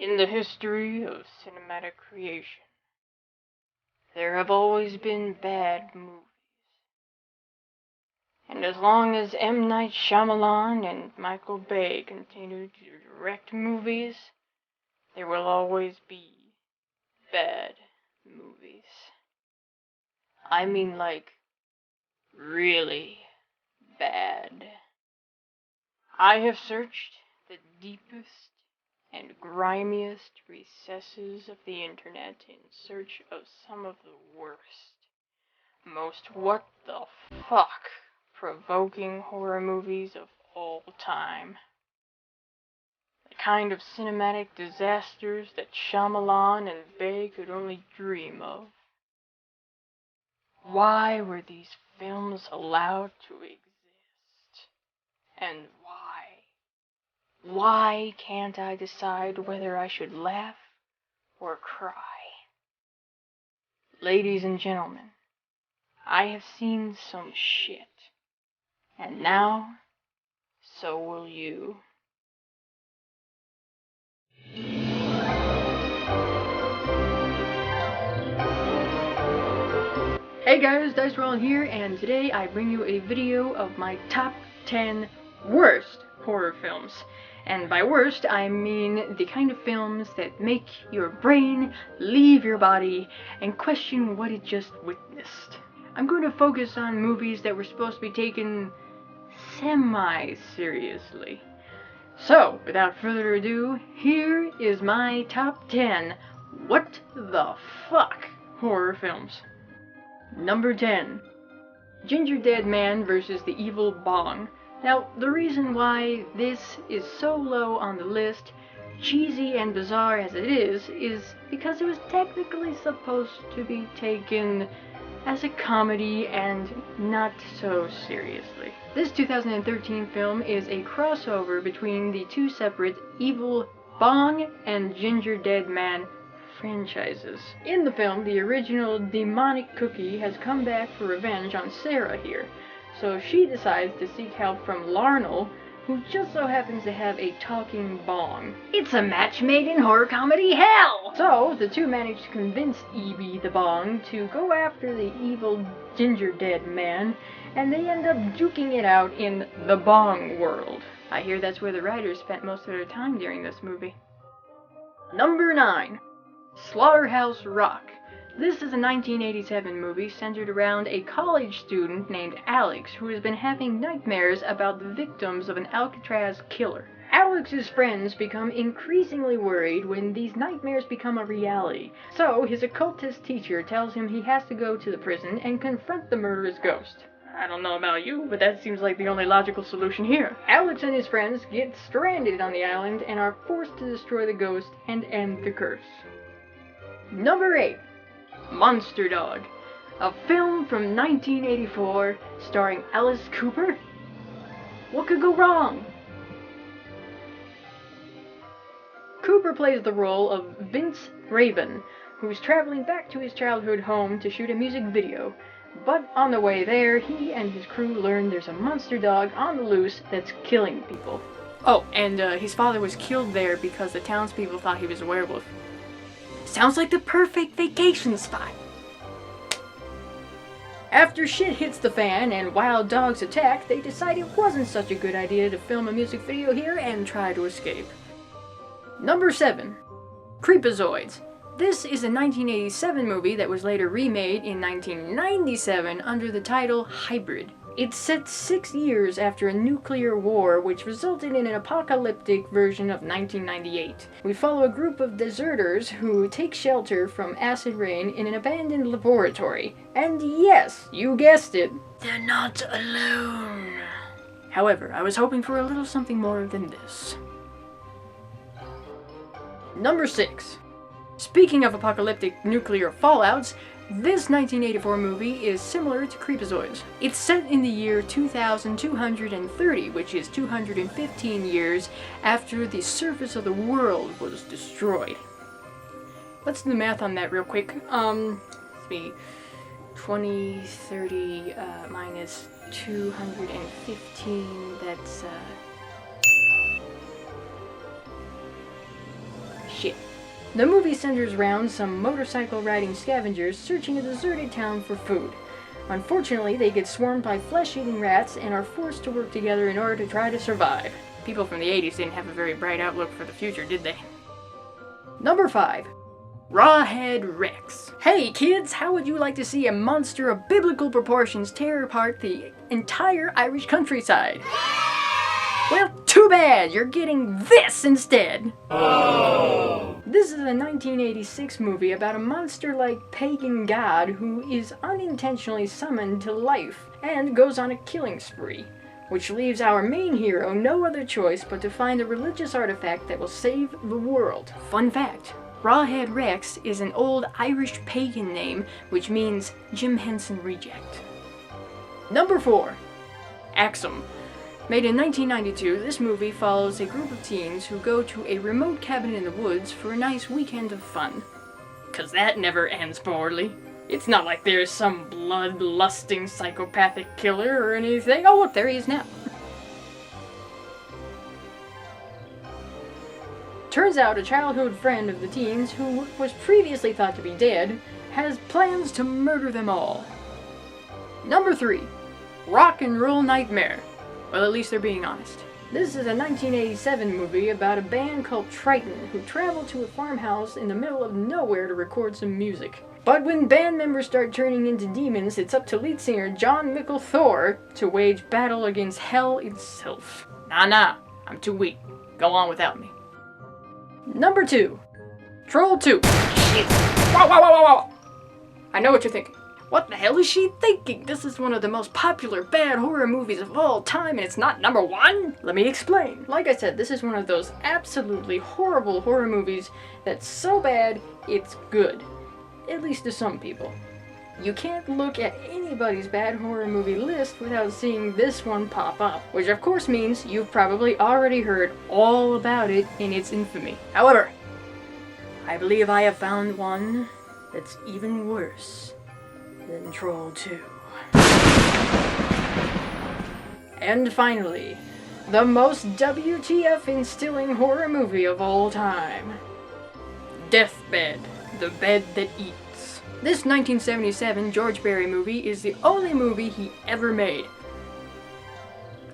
In the history of cinematic creation, there have always been bad movies. And as long as M. Night Shyamalan and Michael Bay continue to direct movies, there will always be bad movies. I mean, like, really bad. I have searched the deepest and grimiest recesses of the internet in search of some of the worst, most what the fuck provoking horror movies of all time. The kind of cinematic disasters that Shyamalan and Bay could only dream of. Why were these films allowed to exist? And why? Why can't I decide whether I should laugh or cry? Ladies and gentlemen, I have seen some shit. And now, so will you. Hey guys, Rollen here, and today I bring you a video of my top 10 worst horror films. And by worst, I mean the kind of films that make your brain leave your body and question what it just witnessed. I'm going to focus on movies that were supposed to be taken semi-seriously. So, without further ado, here is my top 10 what the fuck horror films. Number 10. Ginger Dead Man vs. the Evil Bong. Now, the reason why this is so low on the list, cheesy and bizarre as it is because it was technically supposed to be taken as a comedy and not so seriously. This 2013 film is a crossover between the two separate Evil Bong and Ginger Dead Man franchises. In the film, the original demonic cookie has come back for revenge on Sarah here, so she decides to seek help from Larnell, who just so happens to have a talking bong. It's a match made in horror comedy hell! So, the two manage to convince Evie the Bong to go after the evil Ginger Dead Man, and they end up duking it out in the Bong world. I hear that's where the writers spent most of their time during this movie. Number 9. Slaughterhouse Rock. This is a 1987 movie centered around a college student named Alex who has been having nightmares about the victims of an Alcatraz killer. Alex's friends become increasingly worried when these nightmares become a reality, so his occultist teacher tells him he has to go to the prison and confront the murderous ghost. I don't know about you, but that seems like the only logical solution here. Alex and his friends get stranded on the island and are forced to destroy the ghost and end the curse. Number 8. Monster Dog, a film from 1984 starring Alice Cooper. What could go wrong? Cooper plays the role of Vince Raven, who's traveling back to his childhood home to shoot a music video. But on the way there, he and his crew learn there's a monster dog on the loose that's killing people. Oh, and his father was killed there because the townspeople thought he was a werewolf. Sounds like the perfect vacation spot. After shit hits the fan and wild dogs attack, they decide it wasn't such a good idea to film a music video here and try to escape. Number 7. Creepazoids. This is a 1987 movie that was later remade in 1997 under the title Hybrid. It's set 6 years after a nuclear war which resulted in an apocalyptic version of 1998. We follow a group of deserters who take shelter from acid rain in an abandoned laboratory. And yes, you guessed it, they're not alone. However, I was hoping for a little something more than this. Number 6. Speaking of apocalyptic nuclear fallouts, this 1984 movie is similar to Creepazoids. It's set in the year 2230, which is 215 years after the surface of the world was destroyed. Let's do the math on that real quick. Let's see. 2030 minus 215, that's shit. The movie centers around some motorcycle-riding scavengers searching a deserted town for food. Unfortunately, they get swarmed by flesh-eating rats and are forced to work together in order to try to survive. People from the 80s didn't have a very bright outlook for the future, did they? Number 5. Rawhead Rex. Hey kids, how would you like to see a monster of biblical proportions tear apart the entire Irish countryside? Well, too bad, you're getting this instead! Oh. This is a 1986 movie about a monster-like pagan god who is unintentionally summoned to life and goes on a killing spree, which leaves our main hero no other choice but to find a religious artifact that will save the world. Fun fact, Rawhead Rex is an old Irish pagan name which means Jim Henson Reject. Number 4. Axum. Made in 1992, this movie follows a group of teens who go to a remote cabin in the woods for a nice weekend of fun. 'Cause that never ends poorly. It's not like there's some blood-lusting psychopathic killer or anything. Oh look, there he is now. Turns out a childhood friend of the teens, who was previously thought to be dead, has plans to murder them all. Number 3. Rock and Roll Nightmare. Well, at least they're being honest. This is a 1987 movie about a band called Triton who travel to a farmhouse in the middle of nowhere to record some music. But when band members start turning into demons, it's up to lead singer John Michael Thor to wage battle against hell itself. Nah, I'm too weak. Go on without me. Number 2. Troll 2. Shit. Wow. I know what you're thinking. What the hell is she thinking? This is one of the most popular bad horror movies of all time and it's not number 1? Let me explain. Like I said, this is one of those absolutely horrible horror movies that's so bad, it's good. At least to some people. You can't look at anybody's bad horror movie list without seeing this one pop up, which of course means you've probably already heard all about it in its infamy. However, I believe I have found one that's even worse than Troll 2. And finally, the most WTF instilling horror movie of all time. Deathbed, the bed that eats. This 1977 George Barry movie is the only movie he ever made.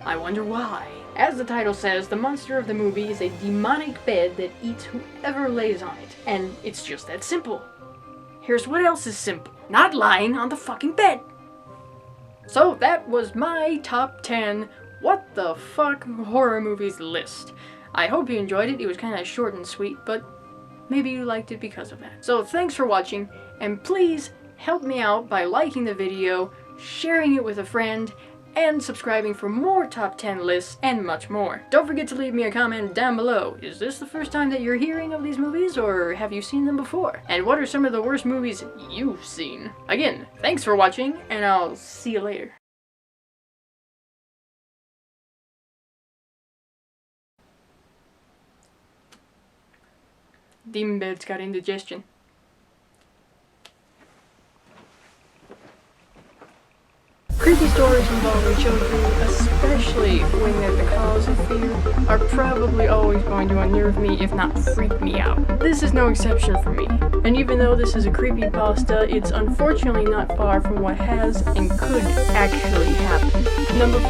I wonder why. As the title says, the monster of the movie is a demonic bed that eats whoever lays on it. And it's just that simple. Here's what else is simple. Not lying on the fucking bed. So that was my top 10 what the fuck horror movies list. I hope you enjoyed it. It was kind of short and sweet, but maybe you liked it because of that. So thanks for watching, and please help me out by liking the video, sharing it with a friend, and subscribing for more top 10 lists and much more. Don't forget to leave me a comment down below. Is this the first time that you're hearing of these movies, or have you seen them before? And what are some of the worst movies you've seen? Again, thanks for watching, and I'll see you later. Demon bed's got indigestion. Creepy stories involving children, especially when they're the cause of fear, are probably always going to unnerve me, if not freak me out. This is no exception for me, and even though this is a creepypasta, it's unfortunately not far from what has and could actually happen. Number 4,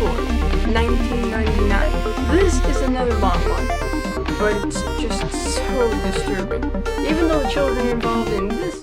1999. This is another long one, but it's just so disturbing. Even though the children involved in this